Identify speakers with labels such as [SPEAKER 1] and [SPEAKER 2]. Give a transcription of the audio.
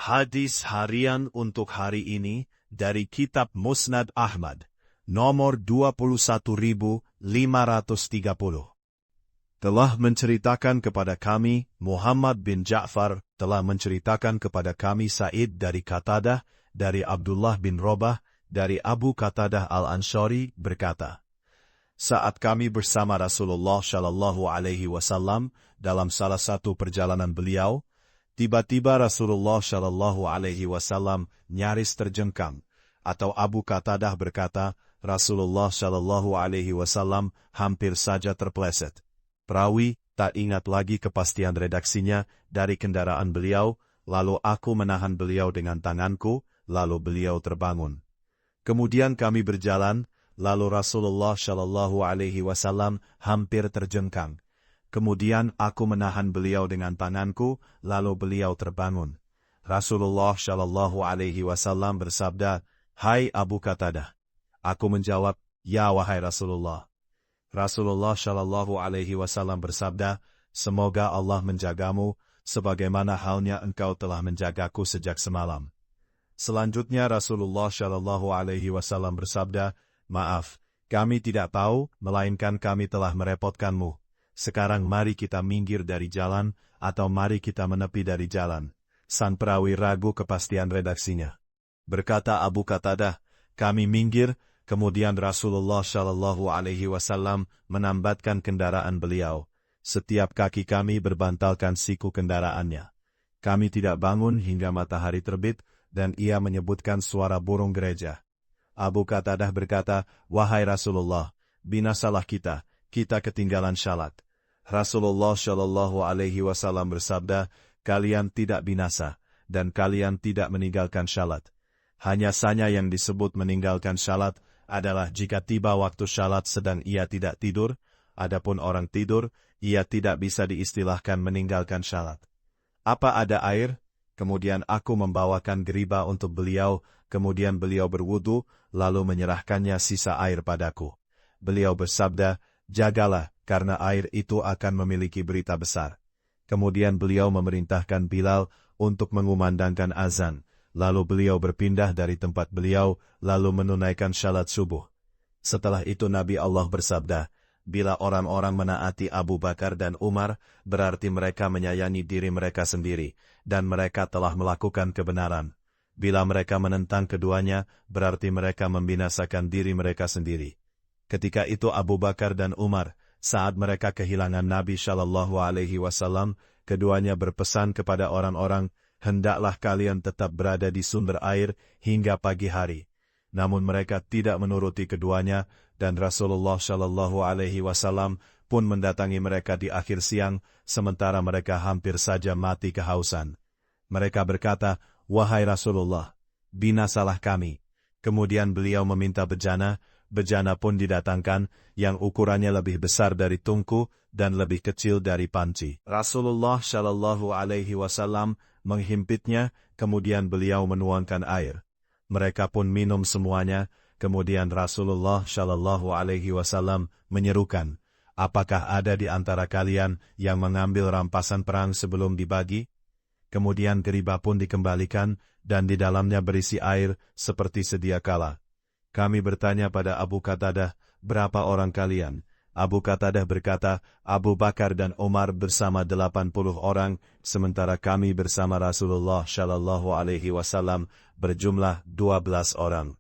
[SPEAKER 1] Hadis harian untuk hari ini dari Kitab Musnad Ahmad, nomor 21.530. Telah menceritakan kepada kami, Muhammad bin Ja'far telah menceritakan kepada kami Sa'id dari Qatadah, dari Abdullah bin Robah, dari Abu Qatadah al-Ansyari berkata, saat kami bersama Rasulullah Shallallahu Alaihi Wasallam dalam salah satu perjalanan beliau, tiba-tiba Rasulullah Shallallahu Alaihi Wasallam nyaris terjengkang, atau Abu Qatadah berkata, Rasulullah Shallallahu Alaihi Wasallam hampir saja terpleset. Perawi tak ingat lagi kepastian redaksinya dari kendaraan beliau, lalu aku menahan beliau dengan tanganku, lalu beliau terbangun. Kemudian kami berjalan, lalu Rasulullah Shallallahu Alaihi Wasallam hampir terjengkang. Kemudian aku menahan beliau dengan tanganku, lalu beliau terbangun. Rasulullah Shallallahu Alaihi Wasallam bersabda, Hai Abu Qatadah. Aku menjawab, Ya wahai Rasulullah. Rasulullah Shallallahu Alaihi Wasallam bersabda, Semoga Allah menjagamu, sebagaimana halnya engkau telah menjagaku sejak semalam. Selanjutnya Rasulullah Shallallahu Alaihi Wasallam bersabda, Maaf, kami tidak tahu, melainkan kami telah merepotkanmu. Sekarang mari kita minggir dari jalan, atau mari kita menepi dari jalan. Sang perawi ragu kepastian redaksinya. Berkata Abu Qatadah, kami minggir, kemudian Rasulullah Shallallahu Alaihi Wasallam menambatkan kendaraan beliau. Setiap kaki kami berbantalkan siku kendaraannya. Kami tidak bangun hingga matahari terbit, dan ia menyebutkan suara burung gereja. Abu Qatadah berkata, Wahai Rasulullah, binasalah kita ketinggalan syalat. Rasulullah Shallallahu Alaihi Wasallam bersabda, kalian tidak binasa, dan kalian tidak meninggalkan syalat. Hanya saja yang disebut meninggalkan syalat adalah jika tiba waktu syalat sedang ia tidak tidur, adapun orang tidur, ia tidak bisa diistilahkan meninggalkan syalat. Apa ada air? Kemudian aku membawakan geriba untuk beliau, kemudian beliau berwudu, lalu menyerahkannya sisa air padaku. Beliau bersabda, jagalah, karena air itu akan memiliki berita besar. Kemudian beliau memerintahkan Bilal untuk mengumandangkan azan, lalu beliau berpindah dari tempat beliau, lalu menunaikan syalat subuh. Setelah itu Nabi Allah bersabda, bila orang-orang menaati Abu Bakar dan Umar, berarti mereka menyayangi diri mereka sendiri, dan mereka telah melakukan kebenaran. Bila mereka menentang keduanya, berarti mereka membinasakan diri mereka sendiri. Ketika itu Abu Bakar dan Umar, saat mereka kehilangan Nabi Shallallahu Alaihi Wasallam, keduanya berpesan kepada orang-orang, hendaklah kalian tetap berada di sumber air hingga pagi hari. Namun mereka tidak menuruti keduanya, dan Rasulullah Shallallahu Alaihi Wasallam pun mendatangi mereka di akhir siang, sementara mereka hampir saja mati kehausan. Mereka berkata, Wahai Rasulullah, binasalah kami. Kemudian beliau meminta bejana pun didatangkan, yang ukurannya lebih besar dari tungku dan lebih kecil dari panci. Rasulullah Shallallahu Alaihi Wasallam menghimpitnya, kemudian beliau menuangkan air. Mereka pun minum semuanya, kemudian Rasulullah Shallallahu Alaihi Wasallam menyerukan, apakah ada di antara kalian yang mengambil rampasan perang sebelum dibagi? Kemudian geriba pun dikembalikan, dan di dalamnya berisi air seperti sedia kala. Kami bertanya pada Abu Qatadah, berapa orang kalian? Abu Qatadah berkata, Abu Bakar dan Umar bersama 80 orang, sementara kami bersama Rasulullah Shallallahu Alaihi Wasallam berjumlah 12 orang.